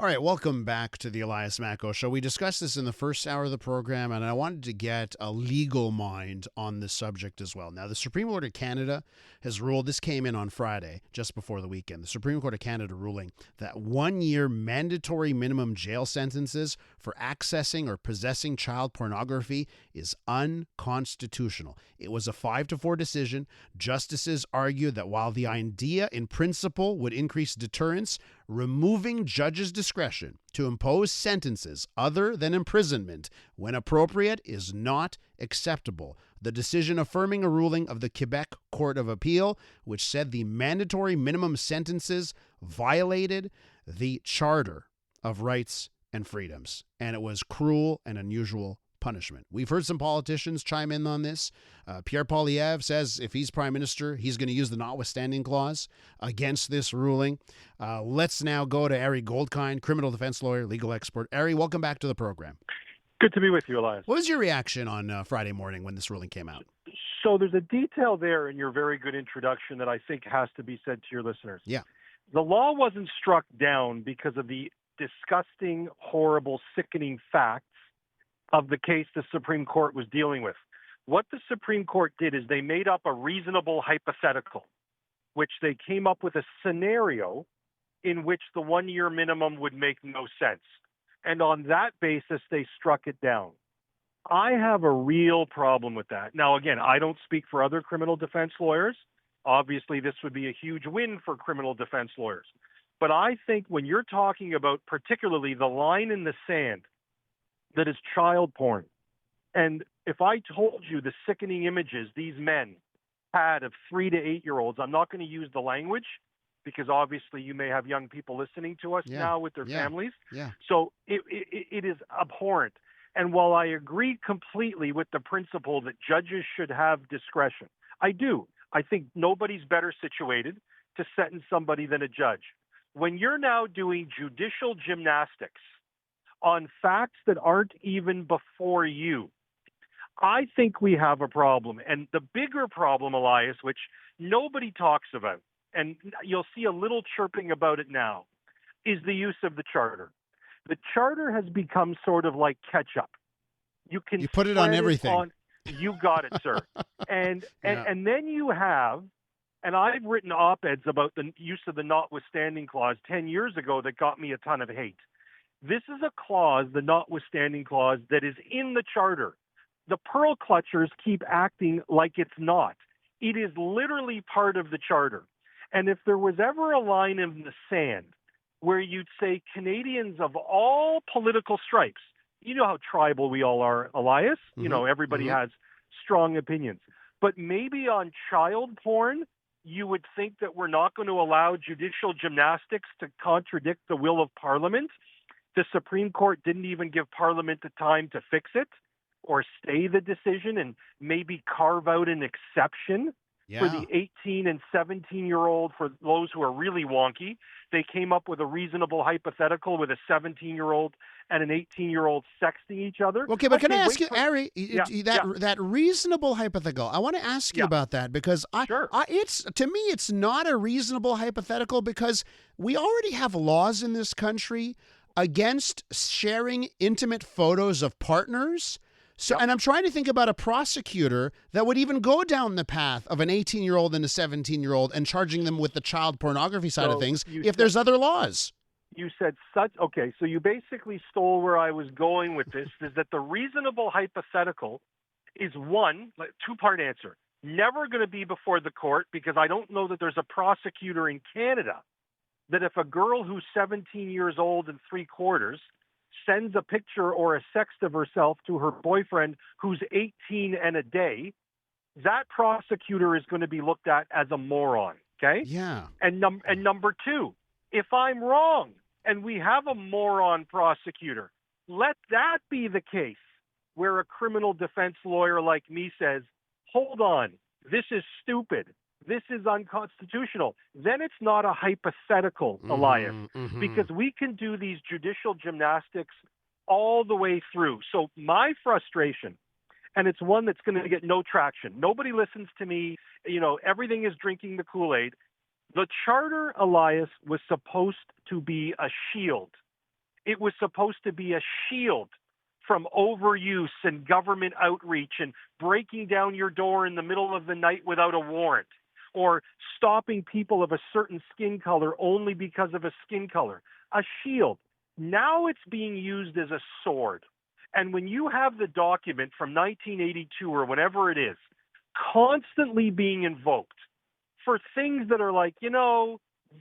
All right, welcome back to the Elias Macko Show. We discussed this in the first hour of the program, and I wanted to get a legal mind on this subject as well. Now, the Supreme Court of Canada has ruled, this came in on Friday, just before the weekend, the Supreme Court of Canada ruling that 1 year mandatory minimum jail sentences for accessing or possessing child pornography is unconstitutional. It was a 5-4 decision. Justices argued that while the idea in principle would increase deterrence, removing judges' discretion to impose sentences other than imprisonment when appropriate is not acceptable. The decision affirming a ruling of the Quebec Court of Appeal, which said the mandatory minimum sentences violated the Charter of Rights and Freedoms, and it was cruel and unusual punishment. We've heard some politicians chime in on this. Pierre Poilievre says if he's prime minister, he's going to use the notwithstanding clause against this ruling. Let's now go to Ari Goldkind, criminal defense lawyer, legal expert. Ari, welcome back to the program. Good to be with you, Elias. What was your reaction on Friday morning when this ruling came out? So there's a detail there in your very good introduction that I think has to be said to your listeners. Yeah. The law wasn't struck down because of the disgusting, horrible, sickening facts of the case the Supreme Court was dealing with. What the Supreme Court did is they made up a reasonable hypothetical, which they came up with a scenario in which the 1 year minimum would make no sense. And on that basis, they struck it down. I have a real problem with that. Now, again, I don't speak for other criminal defense lawyers. Obviously, this would be a huge win for criminal defense lawyers. But I think when you're talking about particularly the line in the sand that is child porn, and if I told you the sickening images these men had of 3 to 8 year olds, I'm not going to use the language because obviously you may have young people listening to us now with their families. Yeah. So it is abhorrent. And while I agree completely with the principle that judges should have discretion, I do. I think nobody's better situated to sentence somebody than a judge. When you're now doing judicial gymnastics on facts that aren't even before you, I think we have a problem. And the bigger problem, Elias, which nobody talks about, and you'll see a little chirping about it now, is the use of the Charter. The Charter has become sort of like ketchup. You put it on everything. You got it, sir. And then you have, and I've written op-eds about the use of the notwithstanding clause 10 years ago that got me a ton of hate. This is a clause, the notwithstanding clause, that is in the Charter. The pearl clutchers keep acting like it's not. It is literally part of the Charter. And if there was ever a line in the sand where you'd say Canadians of all political stripes, you know how tribal we all are, Elias. Mm-hmm. You know, everybody has strong opinions. But maybe on child porn, you would think that we're not going to allow judicial gymnastics to contradict the will of Parliament. The Supreme Court didn't even give Parliament the time to fix it or stay the decision and maybe carve out an exception for the 18 and 17-year-old, for those who are really wonky. They came up with a reasonable hypothetical with a 17-year-old and an 18-year-old sexting each other. Okay, but can I ask you, Ari, that reasonable hypothetical, I want to ask you about that because it's to me, it's not a reasonable hypothetical because we already have laws in this country against sharing intimate photos of partners. So, and I'm trying to think about a prosecutor that would even go down the path of an 18-year-old and a 17-year-old and charging them with the child pornography side of things if there's other laws. You said okay, so you basically stole where I was going with this, is that the reasonable hypothetical is one, two-part answer. Never going to be before the court because I don't know that there's a prosecutor in Canada that if a girl who's 17 years old and 3/4 sends a picture or a sext of herself to her boyfriend who's 18 and a day, that prosecutor is going to be looked at as a moron, okay? Yeah. And number two, if I'm wrong and we have a moron prosecutor, let that be the case where a criminal defense lawyer like me says, hold on, this is stupid. This is unconstitutional. Then it's not a hypothetical, Elias, because we can do these judicial gymnastics all the way through. So my frustration, and it's one that's going to get no traction. Nobody listens to me. You know, everything is drinking the Kool-Aid. The Charter, Elias, was supposed to be a shield It was supposed to be a shield from overuse and government outreach and breaking down your door in the middle of the night without a warrant, or stopping people of a certain skin color only because of a skin color. A shield. Now it's being used as a sword. And when you have the document from 1982 or whatever it is, constantly being invoked for things that are like,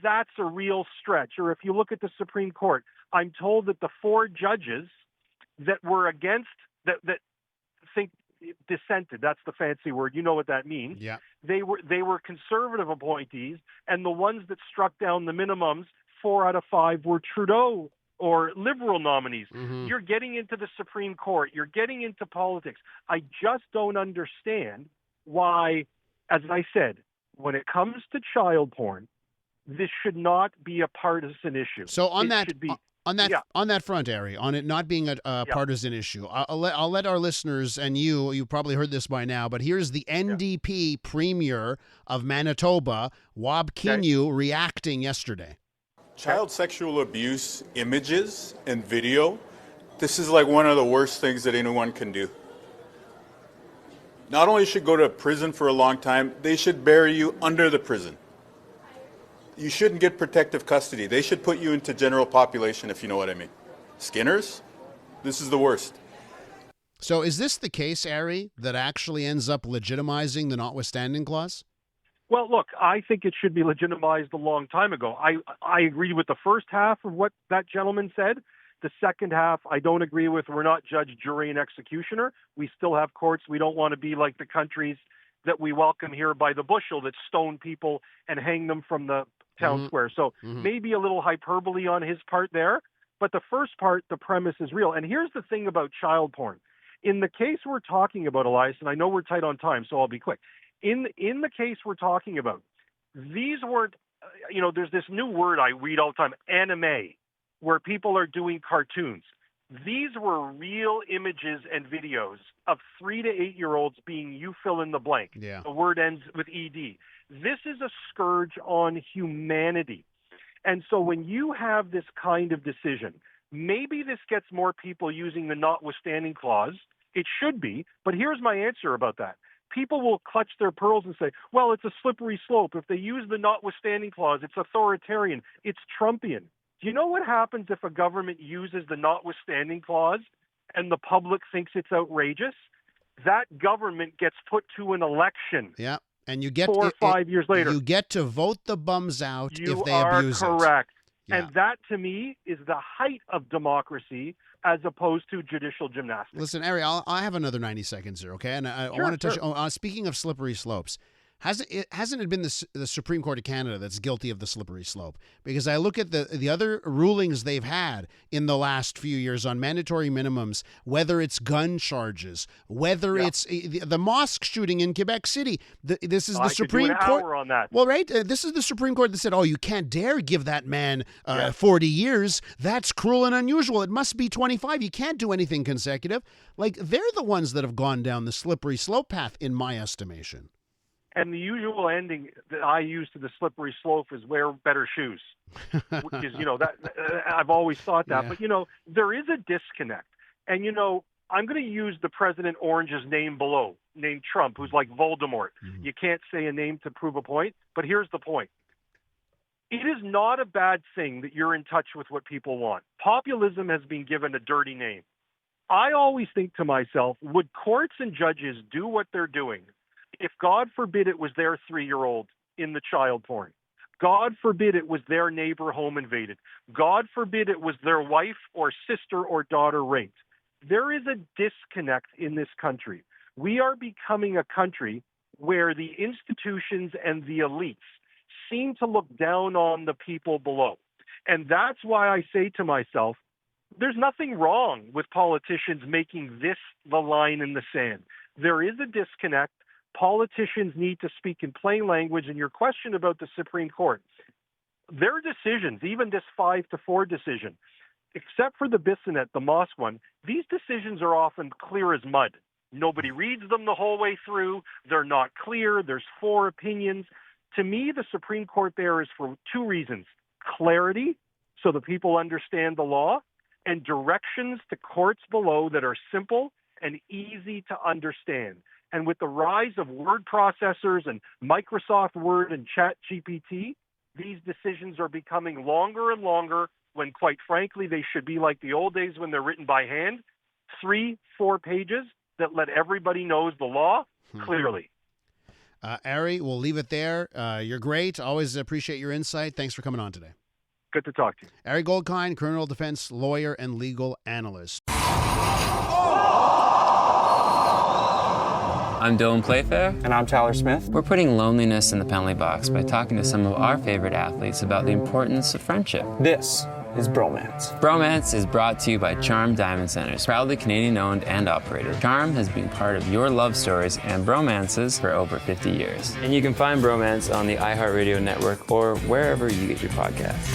that's a real stretch. Or if you look at the Supreme Court, I'm told that the 4 judges that were against, that think dissented, that's the fancy word, you know what that means. Yeah. They were conservative appointees, and the ones that struck down the minimums, 4 out of 5 were Trudeau or liberal nominees. Mm-hmm. You're getting into the Supreme Court. You're getting into politics. I just don't understand why, as I said, when it comes to child porn, this should not be a partisan issue. So on that front, Ari, on it not being a partisan issue, I'll let our listeners, and you probably heard this by now, but here's the NDP Premier of Manitoba, Wab Kinew, reacting yesterday. Child sexual abuse images and video, this is like one of the worst things that anyone can do. Not only should go to prison for a long time, they should bury you under the prison. You shouldn't get protective custody. They should put you into general population, if you know what I mean. Skinners, this is the worst. So is this the case, Ari, that actually ends up legitimizing the notwithstanding clause? Well, look, I think it should be legitimized a long time ago. I agree with the first half of what that gentleman said. The second half, I don't agree with. We're not judge, jury, and executioner. We still have courts. We don't want to be like the countries that we welcome here by the bushel that stone people and hang them from the town square. So maybe a little hyperbole on his part there. But the first part, the premise is real. And here's the thing about child porn. In the case we're talking about, Elias, and I know we're tight on time, so I'll be quick. In the case we're talking about, these weren't, there's this new word I read all the time, anime, where people are doing cartoons. These were real images and videos of 3 to 8-year-olds being you fill in the blank. Yeah. The word ends with ED. This is a scourge on humanity. And so when you have this kind of decision, maybe this gets more people using the notwithstanding clause. It should be, but here's my answer about that. People will clutch their pearls and say, well, it's a slippery slope. If they use the notwithstanding clause, it's authoritarian, it's Trumpian. Do you know what happens if a government uses the notwithstanding clause and the public thinks it's outrageous? That government gets put to an election. Yeah, and you get 4 or 5 years later. You get to vote the bums out if they abuse it. You are correct. Yeah. And that, to me, is the height of democracy as opposed to judicial gymnastics. Listen, Ari, I have another 90 seconds here, okay? And I want to touch speaking of slippery slopes. Hasn't it been the Supreme Court of Canada that's guilty of the slippery slope? Because I look at the other rulings they've had in the last few years on mandatory minimums, whether it's gun charges, whether it's the mosque shooting in Quebec City. This is the Supreme Court. On that. Well, right. This is the Supreme Court that said, "Oh, you can't dare give that man 40 years. That's cruel and unusual. It must be 25. You can't do anything consecutive." Like they're the ones that have gone down the slippery slope path, in my estimation. And the usual ending that I use to the slippery slope is wear better shoes, which is, that I've always thought that. Yeah. But, there is a disconnect. And, I'm going to use the President Orange's name below, named Trump, who's like Voldemort. Mm-hmm. You can't say a name to prove a point. But here's the point. It is not a bad thing that you're in touch with what people want. Populism has been given a dirty name. I always think to myself, would courts and judges do what they're doing if, God forbid, it was their 3-year-old in the child porn? God forbid it was their neighbor home invaded. God forbid it was their wife or sister or daughter raped. There is a disconnect in this country. We are becoming a country where the institutions and the elites seem to look down on the people below. And that's why I say to myself, there's nothing wrong with politicians making this the line in the sand. There is a disconnect. Politicians need to speak in plain language. And your question about the Supreme Court, their decisions, even this 5-4 decision, except for the Bissonnette, the mosque one, these decisions are often clear as mud. Nobody reads them the whole way through. They're not clear. There's 4 opinions. To me, the Supreme Court there is for 2 reasons. Clarity, so the people understand the law, and directions to courts below that are simple and easy to understand. And with the rise of word processors and Microsoft Word and ChatGPT, these decisions are becoming longer and longer when, quite frankly, they should be like the old days when they're written by hand, 3-4 pages that let everybody knows the law clearly. Ari, we'll leave it there. You're great. Always appreciate your insight. Thanks for coming on today. Good to talk to you. Ari Goldkind, criminal defense lawyer and legal analyst. I'm Dylan Playfair. And I'm Tyler Smith. We're putting loneliness in the penalty box by talking to some of our favorite athletes about the importance of friendship. This is Bromance. Bromance is brought to you by Charm Diamond Centers, proudly Canadian-owned and operated. Charm has been part of your love stories and bromances for over 50 years. And you can find Bromance on the iHeartRadio network or wherever you get your podcasts.